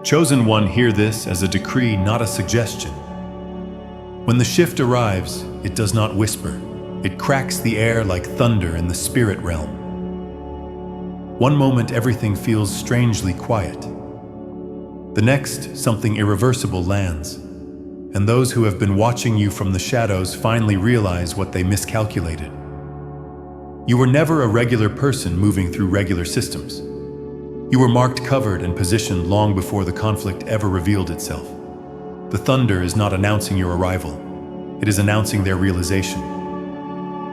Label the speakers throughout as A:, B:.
A: Chosen one, hear this as a decree, not a suggestion. When the shift arrives, it does not whisper. It cracks the air like thunder in the spirit realm. One moment, everything feels strangely quiet. The next, something irreversible lands, and those who have been watching you from the shadows finally realize what they miscalculated. You were never a regular person moving through regular systems. You were marked, covered, and positioned long before the conflict ever revealed itself. The thunder is not announcing your arrival. It is announcing their realization.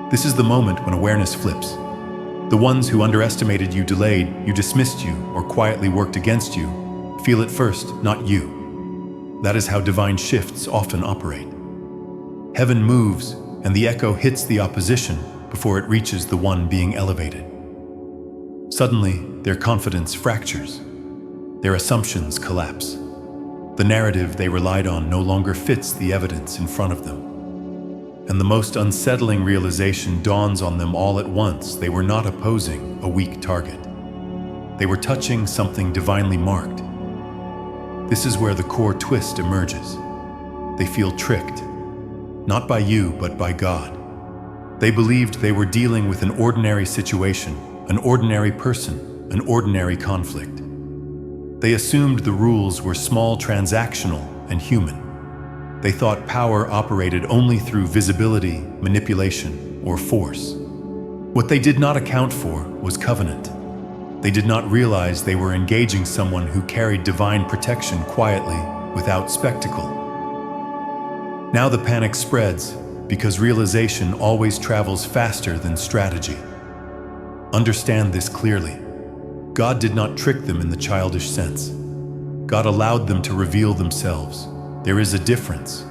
A: This is the moment when awareness flips. The ones who underestimated you, delayed you, dismissed you, or quietly worked against you feel it first, not you. That is how divine shifts often operate. Heaven moves, and the echo hits the opposition before it reaches the one being elevated. Suddenly, their confidence fractures. Their assumptions collapse. The narrative they relied on no longer fits the evidence in front of them. And the most unsettling realization dawns on them all at once. They were not opposing a weak target. They were touching something divinely marked. This is where the core twist emerges. They feel tricked, not by you, but by God. They believed they were dealing with an ordinary situation, an ordinary person, an ordinary conflict. They assumed the rules were small, transactional, and human. They thought power operated only through visibility, manipulation, or force. What they did not account for was covenant. They did not realize they were engaging someone who carried divine protection quietly, without spectacle. Now the panic spreads, because realization always travels faster than strategy. Understand this clearly. God did not trick them in the childish sense. God allowed them to reveal themselves. There is a difference.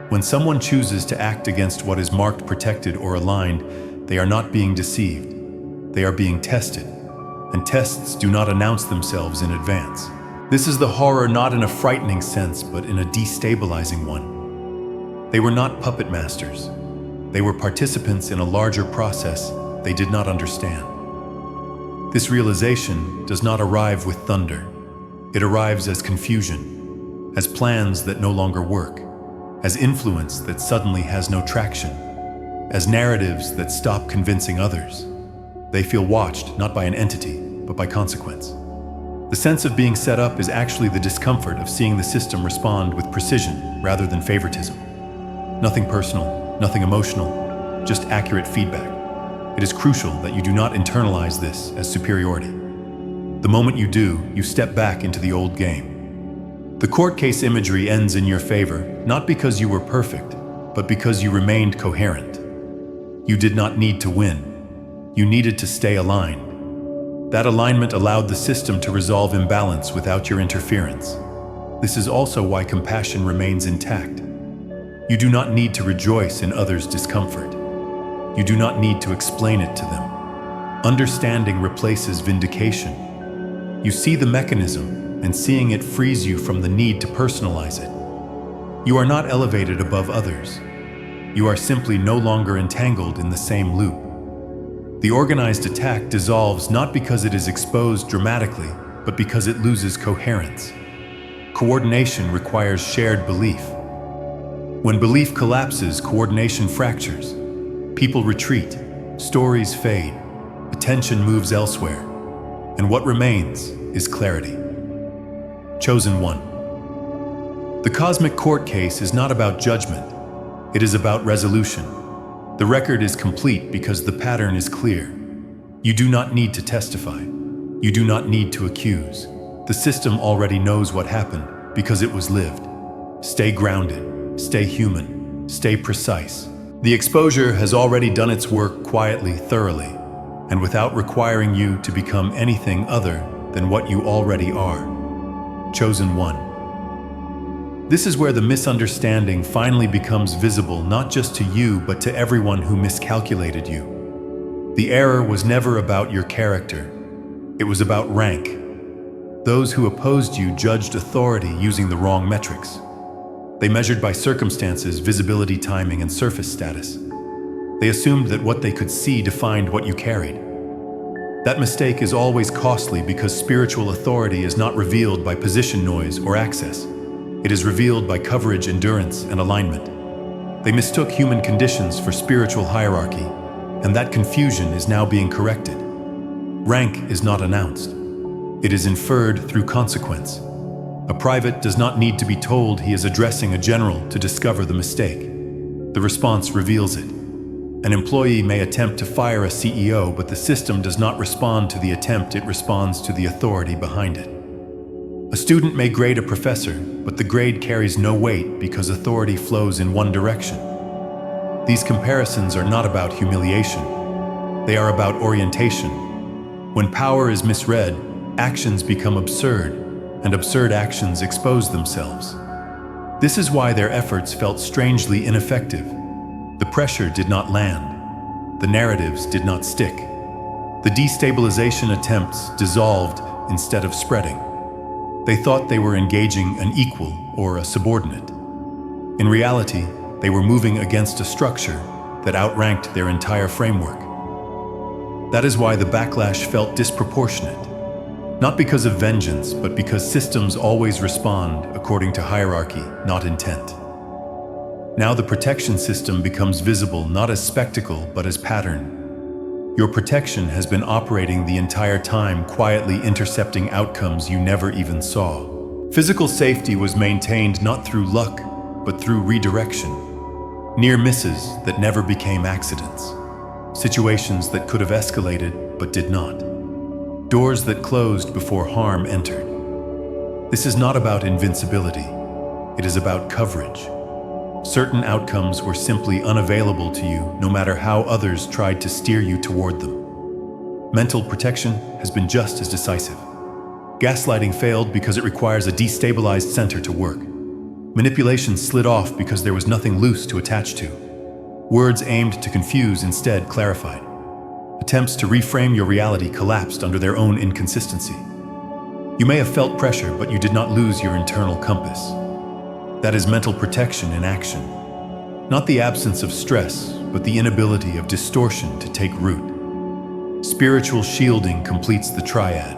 A: When someone chooses to act against what is marked, protected, or aligned, they are not being deceived. They are being tested. And tests do not announce themselves in advance. This is the horror, not in a frightening sense, but in a destabilizing one. They were not puppet masters. They were participants in a larger process they did not understand. This realization does not arrive with thunder. It arrives as confusion, as plans that no longer work, as influence that suddenly has no traction, as narratives that stop convincing others. They feel watched, not by an entity, but by consequence. The sense of being set up is actually the discomfort of seeing the system respond with precision rather than favoritism. Nothing personal, nothing emotional, just accurate feedback. It is crucial that you do not internalize this as superiority. The moment you do, you step back into the old game. The court case imagery ends in your favor, not because you were perfect, but because you remained coherent. You did not need to win. You needed to stay aligned. That alignment allowed the system to resolve imbalance without your interference. This is also why compassion remains intact. You do not need to rejoice in others' discomfort. You do not need to explain it to them. Understanding replaces vindication. You see the mechanism, and seeing it frees you from the need to personalize it. You are not elevated above others. You are simply no longer entangled in the same loop. The organized attack dissolves not because it is exposed dramatically, but because it loses coherence. Coordination requires shared belief. When belief collapses, coordination fractures. People retreat, stories fade, attention moves elsewhere, and what remains is clarity. Chosen one. The cosmic court case is not about judgment. It is about resolution. The record is complete because the pattern is clear. You do not need to testify. You do not need to accuse. The system already knows what happened because it was lived. Stay grounded, stay human, stay precise. The exposure has already done its work quietly, thoroughly, and without requiring you to become anything other than what you already are. Chosen one. This is where the misunderstanding finally becomes visible, not just to you, but to everyone who miscalculated you. The error was never about your character. It was about rank. Those who opposed you judged authority using the wrong metrics. They measured by circumstances, visibility, timing, and surface status. They assumed that what they could see defined what you carried. That mistake is always costly because spiritual authority is not revealed by position noise or access. It is revealed by coverage, endurance, and alignment. They mistook human conditions for spiritual hierarchy, and that confusion is now being corrected. Rank is not announced. It is inferred through consequence. A private does not need to be told he is addressing a general to discover the mistake. The response reveals it. An employee may attempt to fire a CEO, but the system does not respond to the attempt, it responds to the authority behind it. A student may grade a professor, but the grade carries no weight because authority flows in one direction. These comparisons are not about humiliation. They are about orientation. When power is misread, actions become absurd, and absurd actions expose themselves. This is why their efforts felt strangely ineffective. The pressure did not land. The narratives did not stick. The destabilization attempts dissolved instead of spreading. They thought they were engaging an equal or a subordinate. In reality, they were moving against a structure that outranked their entire framework. That is why the backlash felt disproportionate. Not because of vengeance, but because systems always respond according to hierarchy, not intent. Now the protection system becomes visible not as spectacle, but as pattern. Your protection has been operating the entire time, quietly intercepting outcomes you never even saw. Physical safety was maintained not through luck, but through redirection. Near misses that never became accidents. Situations that could have escalated, but did not. Doors that closed before harm entered. This is not about invincibility. It is about coverage. Certain outcomes were simply unavailable to you, no matter how others tried to steer you toward them. Mental protection has been just as decisive. Gaslighting failed because it requires a destabilized center to work. Manipulation slid off because there was nothing loose to attach to. Words aimed to confuse instead clarified. Attempts to reframe your reality collapsed under their own inconsistency. You may have felt pressure, but you did not lose your internal compass. That is mental protection in action. Not the absence of stress, but the inability of distortion to take root. Spiritual shielding completes the triad.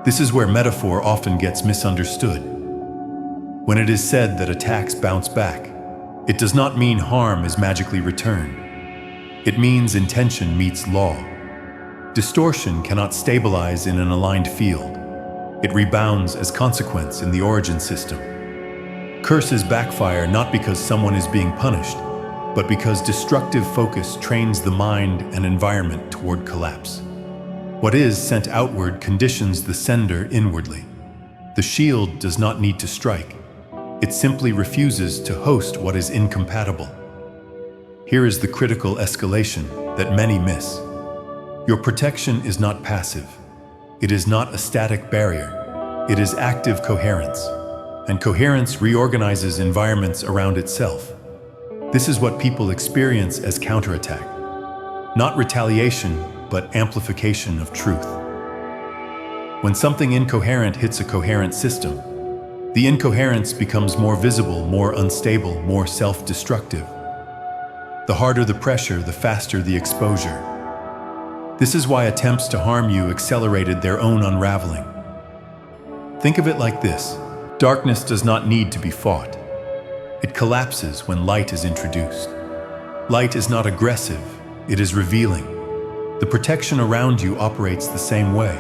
A: This is where metaphor often gets misunderstood. When it is said that attacks bounce back, it does not mean harm is magically returned. It means intention meets law. Distortion cannot stabilize in an aligned field. It rebounds as consequence in the origin system. Curses backfire not because someone is being punished, but because destructive focus trains the mind and environment toward collapse. What is sent outward conditions the sender inwardly. The shield does not need to strike. It simply refuses to host what is incompatible. Here is the critical escalation that many miss. Your protection is not passive. It is not a static barrier. It is active coherence. And coherence reorganizes environments around itself. This is what people experience as counterattack. Not retaliation, but amplification of truth. When something incoherent hits a coherent system, the incoherence becomes more visible, more unstable, more self-destructive. The harder the pressure, the faster the exposure. This is why attempts to harm you accelerated their own unraveling. Think of it like this. Darkness does not need to be fought. It collapses when light is introduced. Light is not aggressive, it is revealing. The protection around you operates the same way.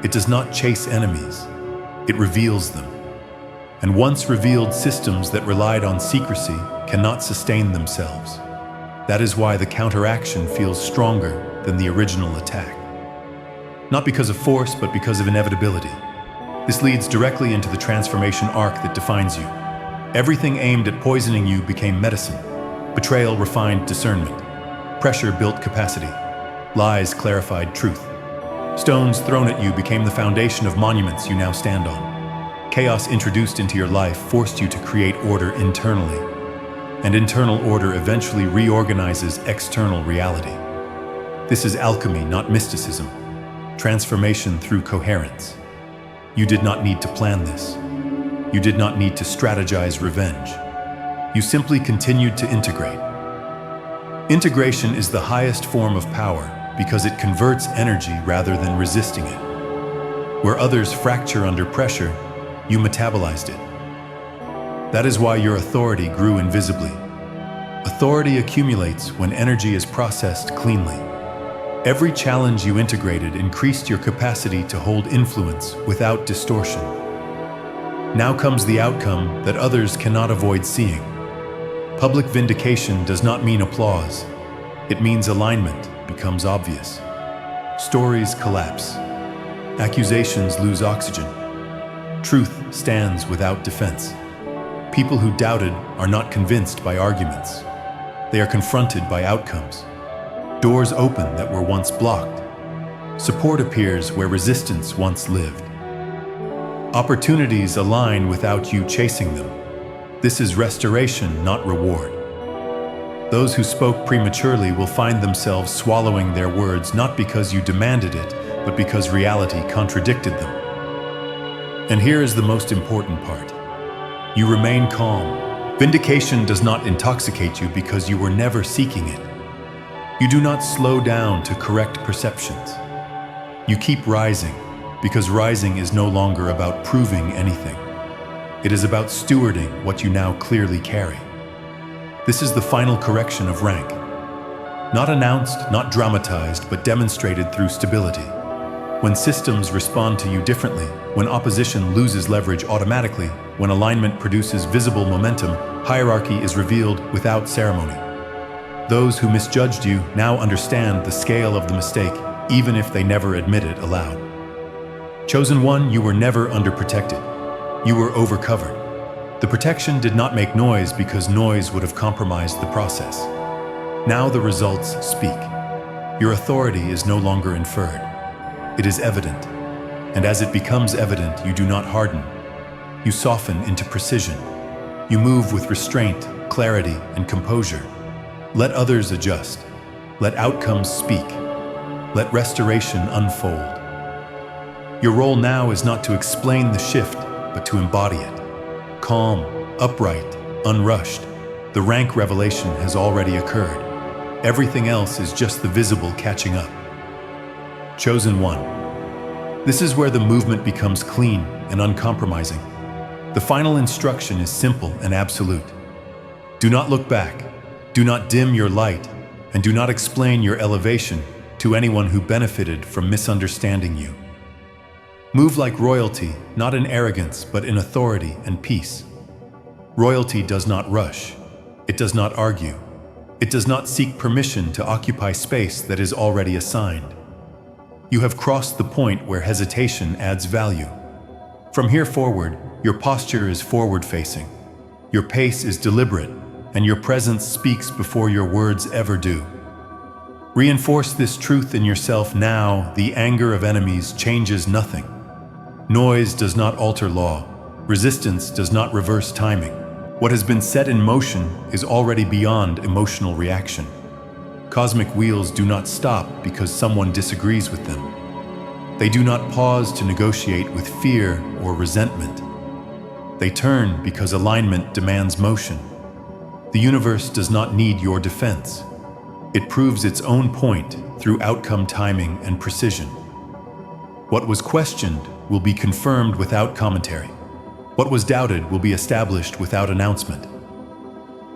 A: It does not chase enemies, it reveals them. And once revealed, systems that relied on secrecy cannot sustain themselves. That is why the counteraction feels stronger than the original attack. Not because of force, but because of inevitability. This leads directly into the transformation arc that defines you. Everything aimed at poisoning you became medicine. Betrayal refined discernment. Pressure built capacity. Lies clarified truth. Stones thrown at you became the foundation of monuments you now stand on. Chaos introduced into your life forced you to create order internally. And internal order eventually reorganizes external reality. This is alchemy, not mysticism. Transformation through coherence. You did not need to plan this. You did not need to strategize revenge. You simply continued to integrate. Integration is the highest form of power. because it converts energy rather than resisting it. Where others fracture under pressure, you metabolized it. That is why your authority grew invisibly. Authority accumulates when energy is processed cleanly. Every challenge you integrated increased your capacity to hold influence without distortion. Now comes the outcome that others cannot avoid seeing. Public vindication does not mean applause. It means alignment becomes obvious. Stories collapse. Accusations lose oxygen. Truth stands without defense. People who doubted are not convinced by arguments. They are confronted by outcomes. Doors open that were once blocked. Support appears where resistance once lived. Opportunities align without you chasing them. This is restoration, not reward. Those who spoke prematurely will find themselves swallowing their words not because you demanded it, but because reality contradicted them. And here is the most important part. You remain calm. Vindication does not intoxicate you because you were never seeking it. You do not slow down to correct perceptions. You keep rising because rising is no longer about proving anything. It is about stewarding what you now clearly carry. This is the final correction of rank. Not announced, not dramatized, but demonstrated through stability. When systems respond to you differently, when opposition loses leverage automatically, when alignment produces visible momentum, hierarchy is revealed without ceremony. Those who misjudged you now understand the scale of the mistake, even if they never admit it aloud. Chosen one, you were never underprotected. You were overcovered. The protection did not make noise because noise would have compromised the process. Now the results speak. Your authority is no longer inferred. It is evident. And as it becomes evident, you do not harden. You soften into precision. You move with restraint, clarity, and composure. Let others adjust. Let outcomes speak. Let restoration unfold. Your role now is not to explain the shift, but to embody it. Calm, upright, unrushed. The rank revelation has already occurred. Everything else is just the visible catching up. Chosen one. This is where the movement becomes clean and uncompromising. The final instruction is simple and absolute. Do not look back. Do not dim your light, and do not explain your elevation to anyone who benefited from misunderstanding you. Move like royalty, not in arrogance, but in authority and peace. Royalty does not rush. It does not argue. It does not seek permission to occupy space that is already assigned. You have crossed the point where hesitation adds value. From here forward, your posture is forward-facing. Your pace is deliberate, and your presence speaks before your words ever do. Reinforce this truth in yourself now. The anger of enemies changes nothing. Noise does not alter law. Resistance does not reverse timing. What has been set in motion is already beyond emotional reaction. Cosmic wheels do not stop because someone disagrees with them. They do not pause to negotiate with fear or resentment. They turn because alignment demands motion. The universe does not need your defense. It proves its own point through outcome timing and precision. What was questioned will be confirmed without commentary. What was doubted will be established without announcement.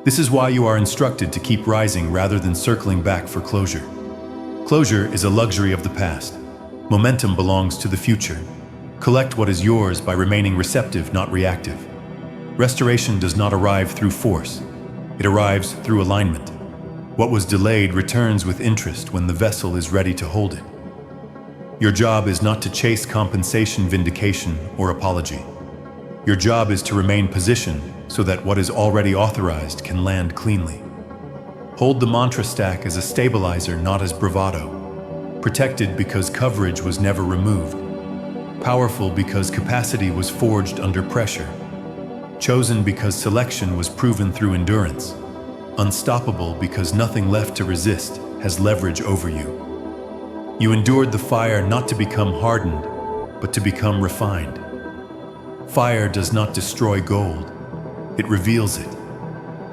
A: This is why you are instructed to keep rising rather than circling back for closure. Closure is a luxury of the past. Momentum belongs to the future. Collect what is yours by remaining receptive, not reactive. Restoration does not arrive through force. It arrives through alignment. What was delayed returns with interest when the vessel is ready to hold it. Your job is not to chase compensation, vindication, or apology. Your job is to remain positioned so that what is already authorized can land cleanly. Hold the mantra stack as a stabilizer, not as bravado. Protected because coverage was never removed. Powerful because capacity was forged under pressure. Chosen because selection was proven through endurance. Unstoppable because nothing left to resist has leverage over you. You endured the fire not to become hardened, but to become refined. Fire does not destroy gold. It reveals it.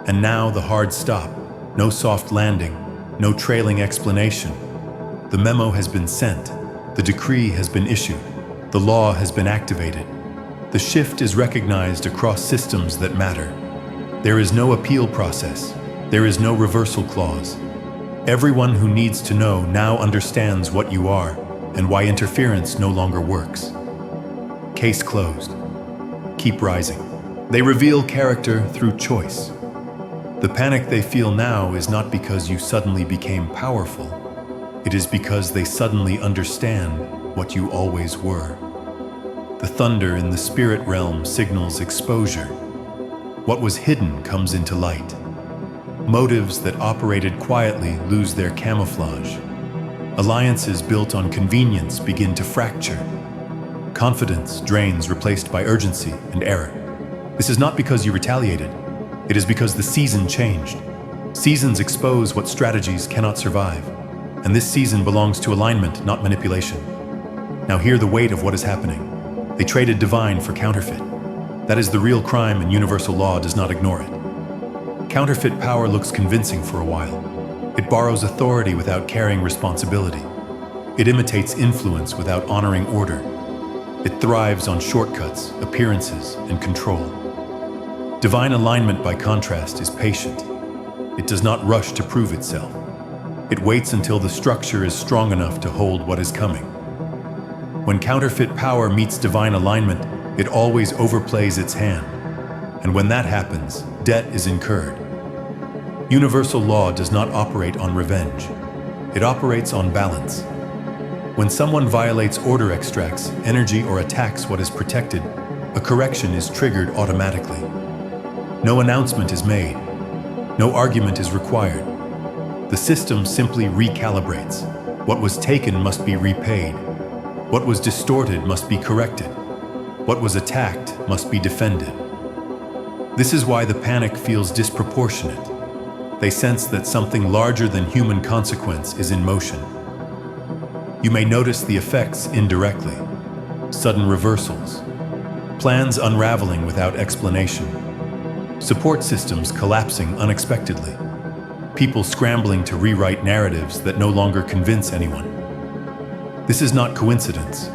A: And now the hard stop. No soft landing. No trailing explanation. The memo has been sent. The decree has been issued. The law has been activated. The shift is recognized across systems that matter. There is no appeal process. There is no reversal clause. Everyone who needs to know now understands what you are and why interference no longer works. Case closed. Keep rising. They reveal character through choice. The panic they feel now is not because you suddenly became powerful. It is because they suddenly understand what you always were. The thunder in the spirit realm signals exposure. What was hidden comes into light. Motives that operated quietly lose their camouflage. Alliances built on convenience begin to fracture. Confidence drains, replaced by urgency and error. This is not because you retaliated. It is because the season changed. Seasons expose what strategies cannot survive. And this season belongs to alignment, not manipulation. Now hear the weight of what is happening. They traded divine for counterfeit. That is the real crime, and universal law does not ignore it. Counterfeit power looks convincing for a while. It borrows authority without carrying responsibility. It imitates influence without honoring order. It thrives on shortcuts, appearances, and control. Divine alignment, by contrast, is patient. It does not rush to prove itself. It waits until the structure is strong enough to hold what is coming. When counterfeit power meets divine alignment, it always overplays its hand. And when that happens, debt is incurred. Universal law does not operate on revenge. It operates on balance. When someone violates order, extracts energy, or attacks what is protected, a correction is triggered automatically. No announcement is made. No argument is required. The system simply recalibrates. What was taken must be repaid. What was distorted must be corrected. What was attacked must be defended. This is why the panic feels disproportionate. They sense that something larger than human consequence is in motion. You may notice the effects indirectly. Sudden reversals. Plans unraveling without explanation. Support systems collapsing unexpectedly. People scrambling to rewrite narratives that no longer convince anyone. This is not coincidence.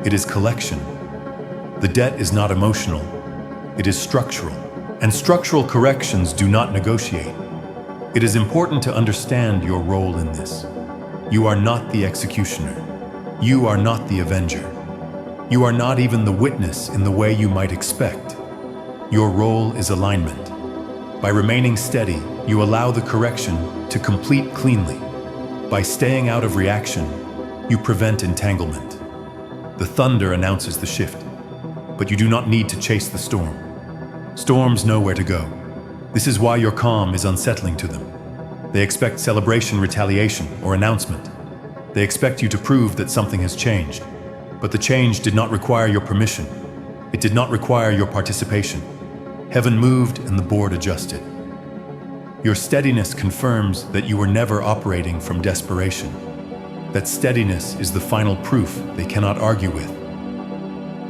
A: It is collection. The debt is not emotional. It is structural. And structural corrections do not negotiate. It is important to understand your role in this. You are not the executioner. You are not the avenger. You are not even the witness in the way you might expect. Your role is alignment. By remaining steady, you allow the correction to complete cleanly. By staying out of reaction, you prevent entanglement. The thunder announces the shift, but you do not need to chase the storm. Storms know where to go. This is why your calm is unsettling to them. They expect celebration, retaliation, or announcement. They expect you to prove that something has changed. But the change did not require your permission. It did not require your participation. Heaven moved and the board adjusted. Your steadiness confirms that you were never operating from desperation. That steadiness is the final proof they cannot argue with.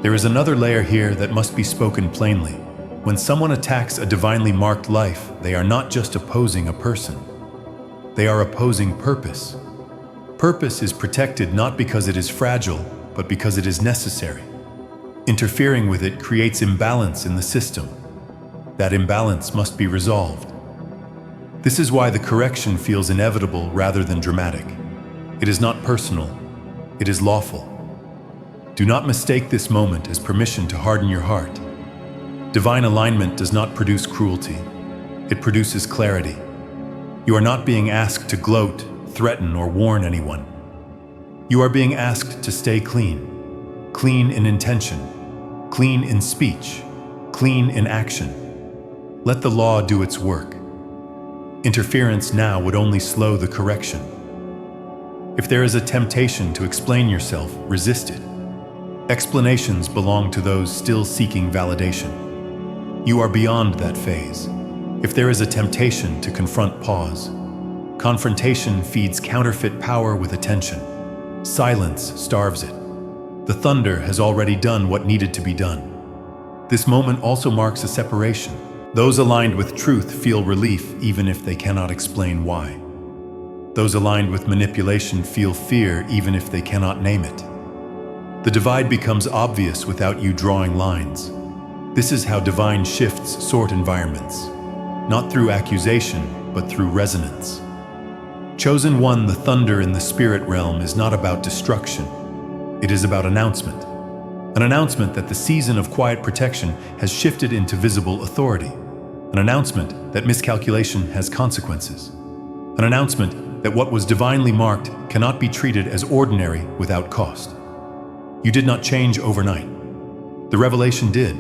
A: There is another layer here that must be spoken plainly. When someone attacks a divinely marked life, they are not just opposing a person. They are opposing purpose. Purpose is protected not because it is fragile, but because it is necessary. Interfering with it creates imbalance in the system. That imbalance must be resolved. This is why the correction feels inevitable rather than dramatic. It is not personal. It is lawful. Do not mistake this moment as permission to harden your heart. Divine alignment does not produce cruelty. It produces clarity. You are not being asked to gloat, threaten, or warn anyone. You are being asked to stay clean. Clean in intention. Clean in speech. Clean in action. Let the law do its work. Interference now would only slow the correction. If there is a temptation to explain yourself, resist it. Explanations belong to those still seeking validation. You are beyond that phase. If there is a temptation to confront, pause. Confrontation feeds counterfeit power with attention. Silence starves it. The thunder has already done what needed to be done. This moment also marks a separation. Those aligned with truth feel relief even if they cannot explain why. Those aligned with manipulation feel fear even if they cannot name it. The divide becomes obvious without you drawing lines. This is how divine shifts sort environments, not through accusation, but through resonance. Chosen One, the thunder in the spirit realm, is not about destruction. It is about announcement. An announcement that the season of quiet protection has shifted into visible authority. An announcement that miscalculation has consequences. An announcement that what was divinely marked cannot be treated as ordinary without cost. You did not change overnight. The revelation did.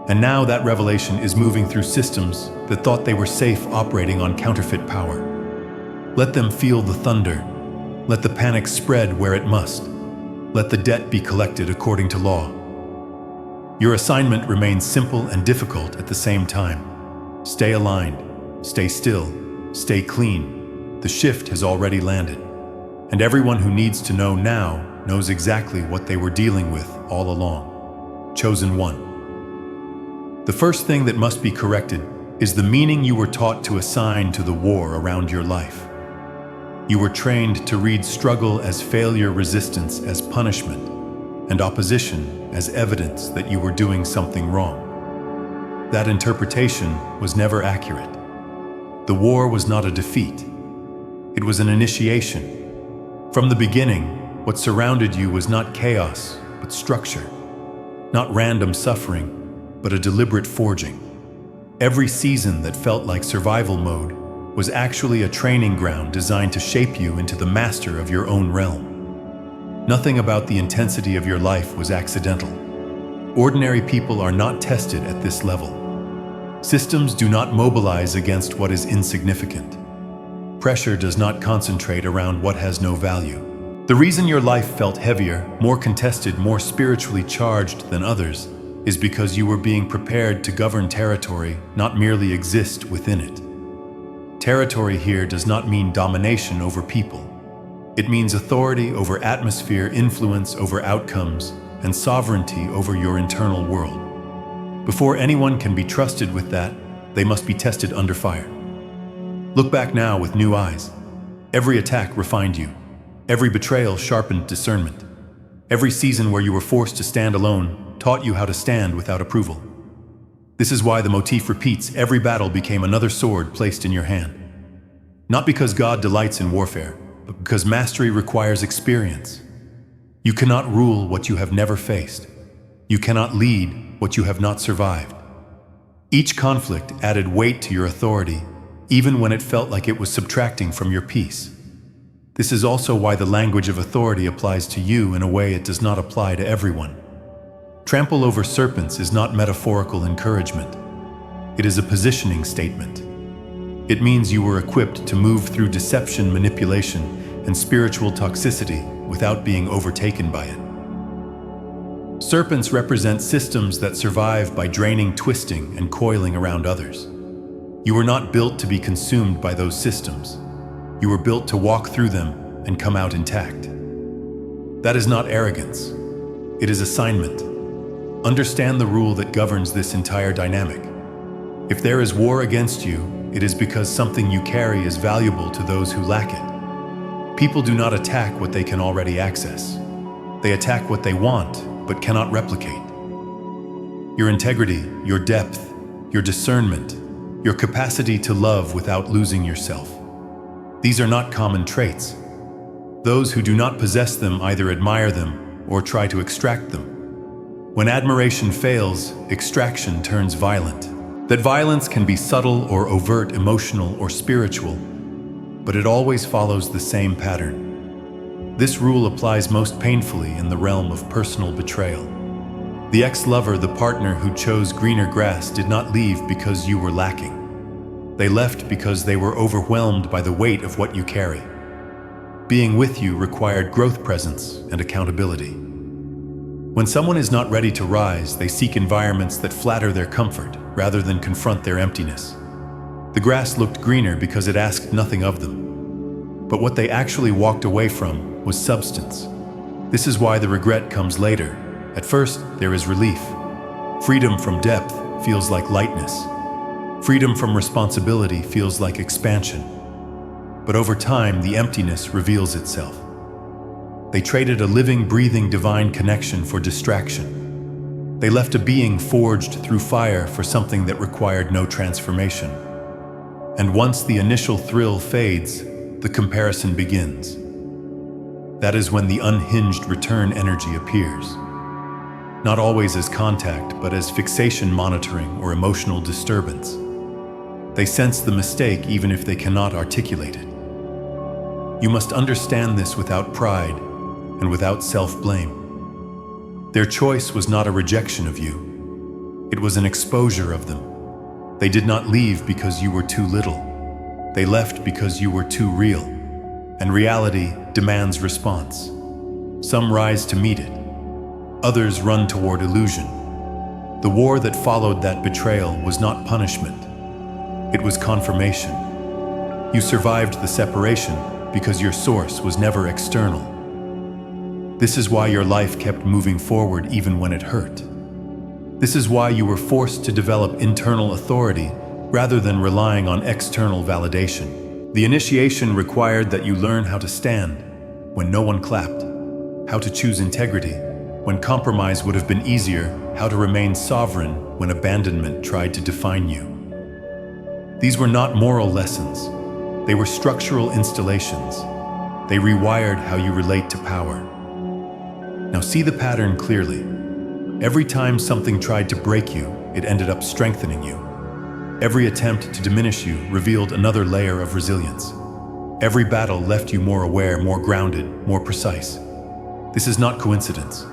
A: And now that revelation is moving through systems that thought they were safe operating on counterfeit power. Let them feel the thunder. Let the panic spread where it must. Let the debt be collected according to law. Your assignment remains simple and difficult at the same time. Stay aligned, stay still, stay clean. The shift has already landed. And everyone who needs to know now knows exactly what they were dealing with all along. Chosen One. The first thing that must be corrected is the meaning you were taught to assign to the war around your life. You were trained to read struggle as failure, resistance as punishment, and opposition as evidence that you were doing something wrong. That interpretation was never accurate. The war was not a defeat. It was an initiation. From the beginning, what surrounded you was not chaos, but structure. Not random suffering, but a deliberate forging. Every season that felt like survival mode was actually a training ground designed to shape you into the master of your own realm. Nothing about the intensity of your life was accidental. Ordinary people are not tested at this level. Systems do not mobilize against what is insignificant. Pressure does not concentrate around what has no value. The reason your life felt heavier, more contested, more spiritually charged than others is because you were being prepared to govern territory, not merely exist within it. Territory here does not mean domination over people. It means authority over atmosphere, influence over outcomes, and sovereignty over your internal world. Before anyone can be trusted with that, they must be tested under fire. Look back now with new eyes. Every attack refined you. Every betrayal sharpened discernment. Every season where you were forced to stand alone taught you how to stand without approval. This is why the motif repeats. Every battle became another sword placed in your hand. Not because God delights in warfare, but because mastery requires experience. You cannot rule what you have never faced. You cannot lead what you have not survived. Each conflict added weight to your authority, even when it felt like it was subtracting from your peace. This is also why the language of authority applies to you in a way it does not apply to everyone. Trample over serpents is not metaphorical encouragement. It is a positioning statement. It means you were equipped to move through deception, manipulation, and spiritual toxicity without being overtaken by it. Serpents represent systems that survive by draining, twisting, and coiling around others. You were not built to be consumed by those systems. You were built to walk through them and come out intact. That is not arrogance. It is assignment. Understand the rule that governs this entire dynamic. If there is war against you, it is because something you carry is valuable to those who lack it. People do not attack what they can already access. They attack what they want, but cannot replicate. Your integrity, your depth, your discernment, your capacity to love without losing yourself. These are not common traits. Those who do not possess them either admire them or try to extract them. When admiration fails, extraction turns violent. That violence can be subtle or overt, emotional or spiritual, but it always follows the same pattern. This rule applies most painfully in the realm of personal betrayal. The ex-lover, the partner who chose greener grass, did not leave because you were lacking. They left because they were overwhelmed by the weight of what you carry. Being with you required growth, presence, and accountability. When someone is not ready to rise, they seek environments that flatter their comfort rather than confront their emptiness. The grass looked greener because it asked nothing of them. But what they actually walked away from was substance. This is why the regret comes later. At first, there is relief. Freedom from depth feels like lightness. Freedom from responsibility feels like expansion. But over time, the emptiness reveals itself. They traded a living, breathing, divine connection for distraction. They left a being forged through fire for something that required no transformation. And once the initial thrill fades, the comparison begins. That is when the unhinged return energy appears. Not always as contact, but as fixation monitoring or emotional disturbance. They sense the mistake even if they cannot articulate it. You must understand this without pride and without self-blame. Their choice was not a rejection of you. It was an exposure of them. They did not leave because you were too little. They left because you were too real. And reality demands response. Some rise to meet it. Others run toward illusion. The war that followed that betrayal was not punishment. It was confirmation. You survived the separation because your source was never external. This is why your life kept moving forward even when it hurt. This is why you were forced to develop internal authority rather than relying on external validation. The initiation required that you learn how to stand when no one clapped, how to choose integrity when compromise would have been easier, how to remain sovereign when abandonment tried to define you. These were not moral lessons. They were structural installations. They rewired how you relate to power. Now see the pattern clearly. Every time something tried to break you, it ended up strengthening you. Every attempt to diminish you revealed another layer of resilience. Every battle left you more aware, more grounded, more precise. This is not coincidence.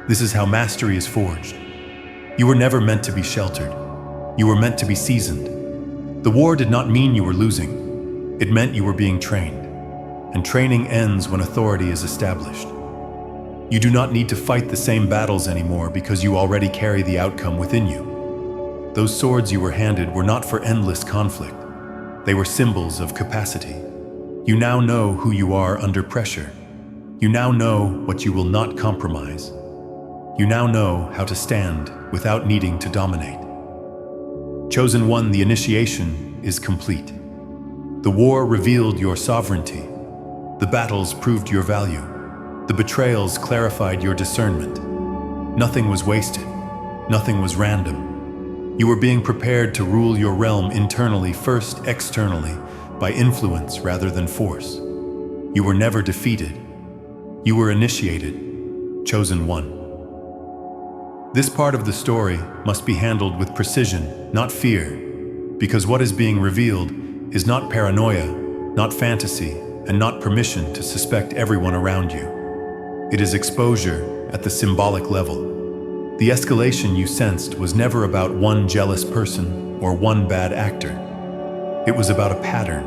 A: This is how mastery is forged. You were never meant to be sheltered. You were meant to be seasoned. The war did not mean you were losing. It meant you were being trained. And training ends when authority is established. You do not need to fight the same battles anymore because you already carry the outcome within you. Those swords you were handed were not for endless conflict. They were symbols of capacity. You now know who you are under pressure. You now know what you will not compromise. You now know how to stand without needing to dominate. Chosen one, the initiation is complete. The war revealed your sovereignty. The battles proved your value. The betrayals clarified your discernment. Nothing was wasted. Nothing was random. You were being prepared to rule your realm internally, first externally, by influence rather than force. You were never defeated. You were initiated, chosen one. This part of the story must be handled with precision, not fear, because what is being revealed is not paranoia, not fantasy, and not permission to suspect everyone around you. It is exposure at the symbolic level. The escalation you sensed was never about one jealous person or one bad actor. It was about a pattern.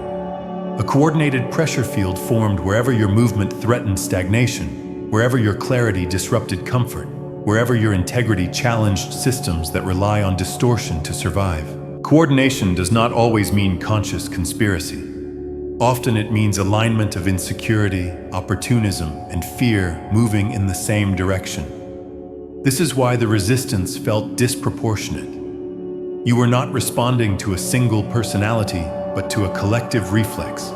A: A coordinated pressure field formed wherever your movement threatened stagnation, wherever your clarity disrupted comfort, wherever your integrity challenged systems that rely on distortion to survive. Coordination does not always mean conscious conspiracy. Often it means alignment of insecurity, opportunism, and fear moving in the same direction. This is why the resistance felt disproportionate. You were not responding to a single personality, but to a collective reflex.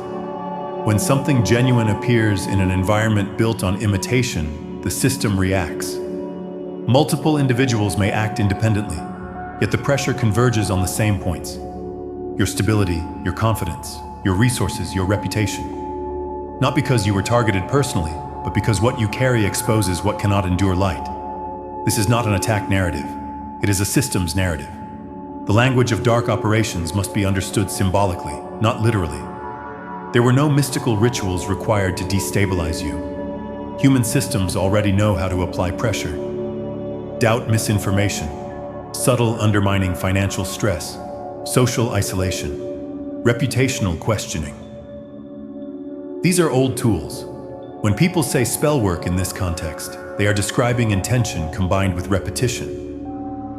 A: When something genuine appears in an environment built on imitation, the system reacts. Multiple individuals may act independently, yet the pressure converges on the same points: your stability, your confidence, your resources, your reputation. Not because you were targeted personally, but because what you carry exposes what cannot endure light. This is not an attack narrative. It is a systems narrative. The language of dark operations must be understood symbolically, not literally. There were no mystical rituals required to destabilize you. Human systems already know how to apply pressure. Doubt, misinformation, subtle undermining financial stress, social isolation, reputational questioning. These are old tools. When people say spell work in this context, they are describing intention combined with repetition.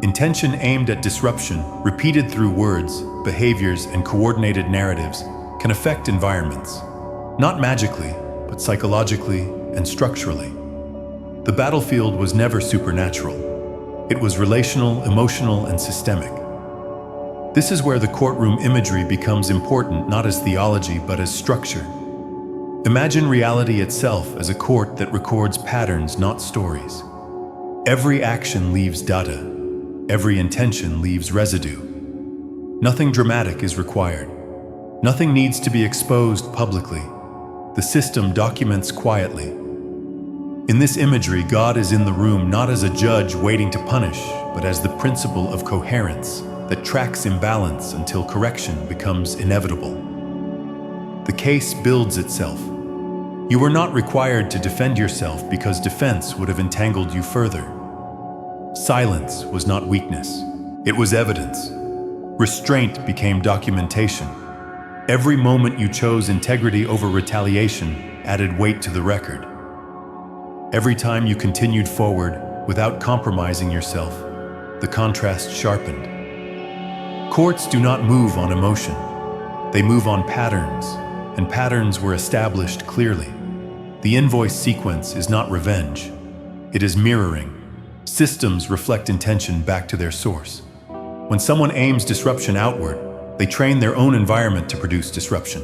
A: Intention aimed at disruption, repeated through words, behaviors, and coordinated narratives, can affect environments. Not magically, but psychologically and structurally. The battlefield was never supernatural. It was relational, emotional, and systemic. This is where the courtroom imagery becomes important, not as theology, but as structure. Imagine reality itself as a court that records patterns, not stories. Every action leaves data. Every intention leaves residue. Nothing dramatic is required. Nothing needs to be exposed publicly. The system documents quietly. In this imagery, God is in the room not as a judge waiting to punish, but as the principle of coherence that tracks imbalance until correction becomes inevitable. The case builds itself. You were not required to defend yourself because defense would have entangled you further. Silence was not weakness. It was evidence. Restraint became documentation. Every moment you chose integrity over retaliation added weight to the record. Every time you continued forward without compromising yourself, the contrast sharpened. Courts do not move on emotion. They move on patterns, and patterns were established clearly. The invoice sequence is not revenge. It is mirroring. Systems reflect intention back to their source. When someone aims disruption outward, they train their own environment to produce disruption.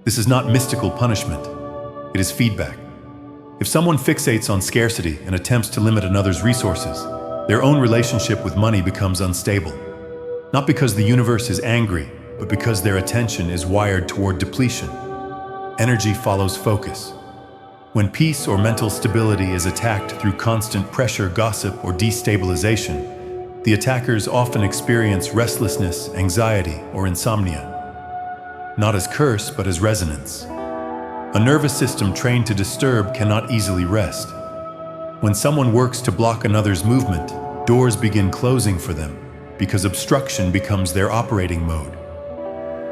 A: This is not mystical punishment. It is feedback. If someone fixates on scarcity and attempts to limit another's resources, their own relationship with money becomes unstable. Not because the universe is angry, but because their attention is wired toward depletion. Energy follows focus. When peace or mental stability is attacked through constant pressure, gossip, or destabilization, the attackers often experience restlessness, anxiety, or insomnia. Not as curse, but as resonance. A nervous system trained to disturb cannot easily rest. When someone works to block another's movement, doors begin closing for them because obstruction becomes their operating mode.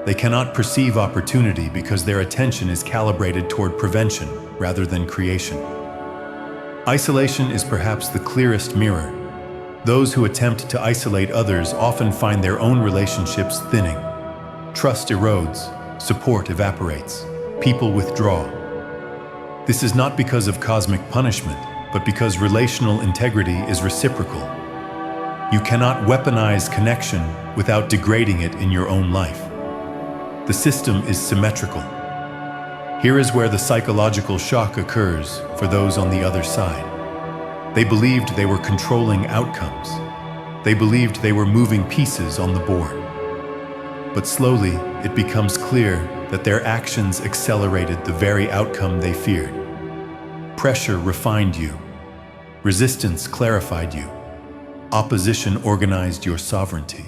A: They cannot perceive opportunity because their attention is calibrated toward prevention rather than creation. Isolation is perhaps the clearest mirror. Those who attempt to isolate others often find their own relationships thinning. Trust erodes, support evaporates, people withdraw. This is not because of cosmic punishment, but because relational integrity is reciprocal. You cannot weaponize connection without degrading it in your own life. The system is symmetrical. Here is where the psychological shock occurs for those on the other side. They believed they were controlling outcomes. They believed they were moving pieces on the board. But slowly, it becomes clear that their actions accelerated the very outcome they feared. Pressure refined you. Resistance clarified you. Opposition organized your sovereignty.